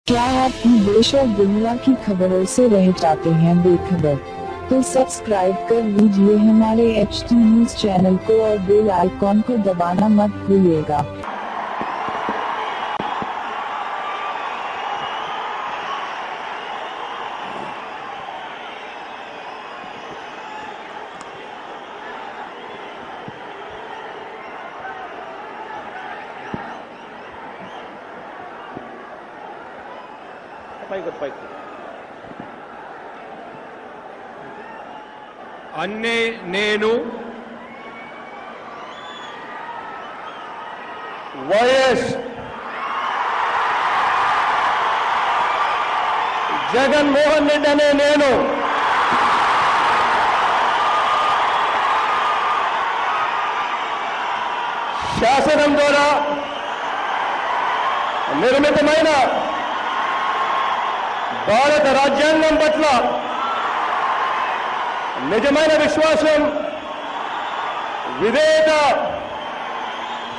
क्या आप देश और दुनिया की खबरों से रह जाते हैं बेखबर? तो सब्सक्राइब कर लीजिए हमारे HT न्यूज चैनल को और बेल आइकॉन को दबाना मत भूलिएगा। అన్నే నేను వైఎస్ జగన్మోహన్ రెడ్డి అనే నేను శాసనం ద్వారా నిర్మితమైన భారత రాజ్యాంగం పట్ల నిజమైన విశ్వాసం విధేయత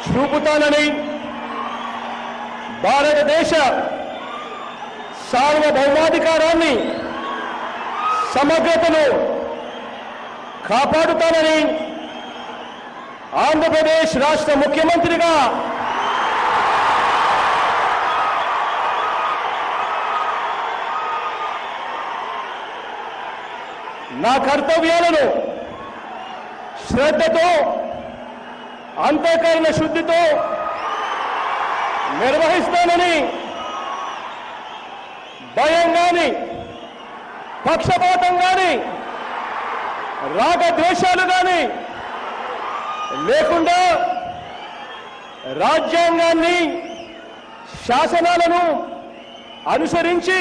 చూపుతానని భారతదేశ సార్వభౌమాధికారాన్ని సమగ్రతను కాపాడుతానని ఆంధ్రప్రదేశ్ రాష్ట్ర ముఖ్యమంత్రిగా నా కర్తవ్యాలను శ్రద్ధతో అంతఃకరణ శుద్ధితో నిర్వహిస్తానని భయం గాని పక్షపాతం గాని రాగద్వేషాలు గాని లేకుండా రాజ్యాంగాన్ని శాసనాలను అనుసరించి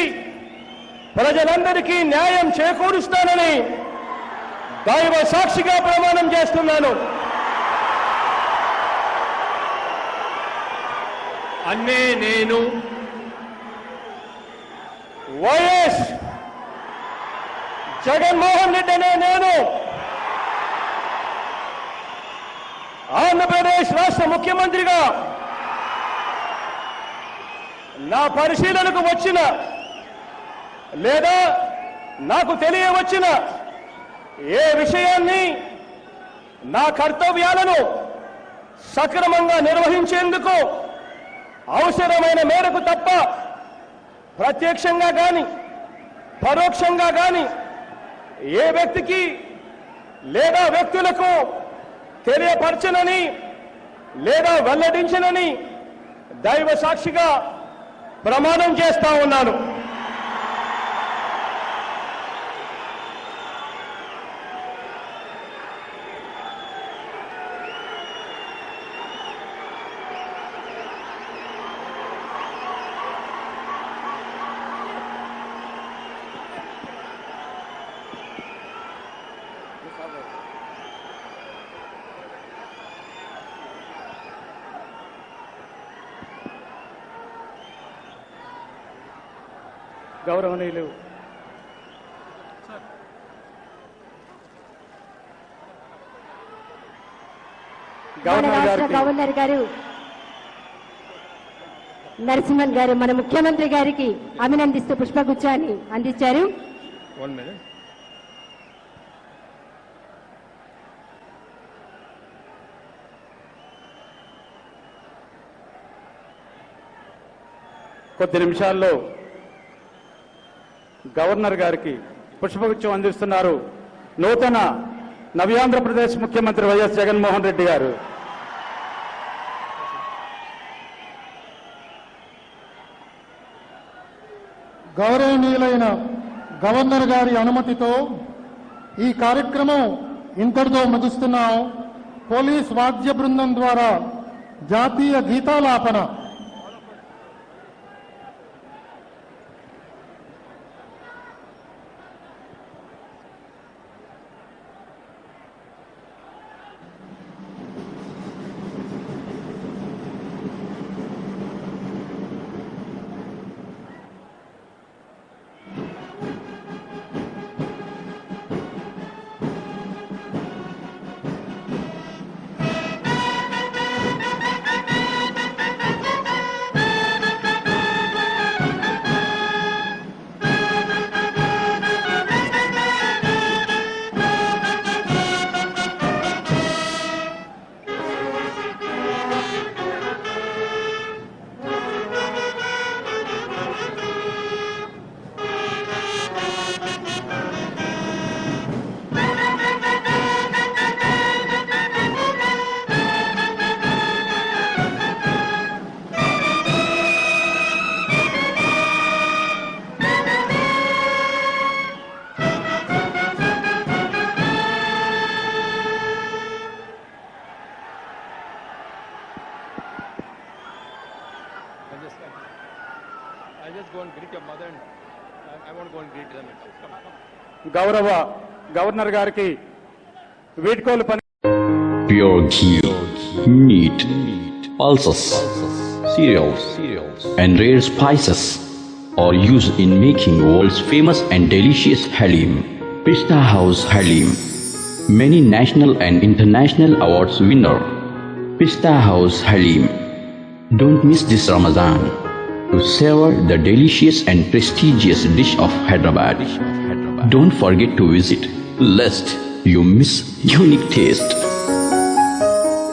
ప్రజలందరికీ న్యాయం చేకూరుస్తానని దైవ సాక్షిగా ప్రమాణం చేస్తున్నాను. అన్నే నేను వైఎస్ జగన్మోహన్ రెడ్డి అనే నేను ఆంధ్రప్రదేశ్ రాష్ట్ర ముఖ్యమంత్రిగా నా పరిశీలనకు వచ్చిన లేదా నాకు తెలియవచ్చిన ఏ విషయాన్ని నా కర్తవ్యాలను సక్రమంగా నిర్వహించేందుకు అవసరమైన మేరకు తప్ప ప్రత్యక్షంగా గాని పరోక్షంగా గాని ఏ వ్యక్తికి లేదా వ్యక్తులకు తెలియపరచనని లేదా వెల్లడించనని దైవ సాక్షిగా ప్రమాణం చేస్తా ఉన్నాను. గౌరవనీయులు గవర్నర్ గారు నరసింహన్ గారు మన ముఖ్యమంత్రి గారికి అభినందిస్తూ పుష్పగుచ్చాన్ని అందించారు. కొద్ది నిమిషాల్లో గవర్నర్ గారికి పుష్పగుచ్చం అందిస్తున్నారు నూతన నవ్యాంధ్రప్రదేశ్ ముఖ్యమంత్రి వైఎస్ జగన్మోహన్ రెడ్డి గారు. గౌరవనీయులైన గవర్నర్ గారి అనుమతితో ఈ కార్యక్రమం ఇంతటితో ముగిస్తున్నాం. పోలీస్ వాద్య బృందం ద్వారా జాతీయ గీతాలాపన. go and greet your mother and I want to go and greet them. Come. గౌరవ గవర్నర్ గారికి వీడ్కోలు పని Pure ghee, meat, pulses, cereals, and rare spices are used in making world's famous and delicious halim. Pista House Halim, many national and international awards winner. Pista House Halim. Don't miss this Ramadan to savor the delicious and prestigious dish of Hyderabad. Don't forget to visit, lest you miss unique taste.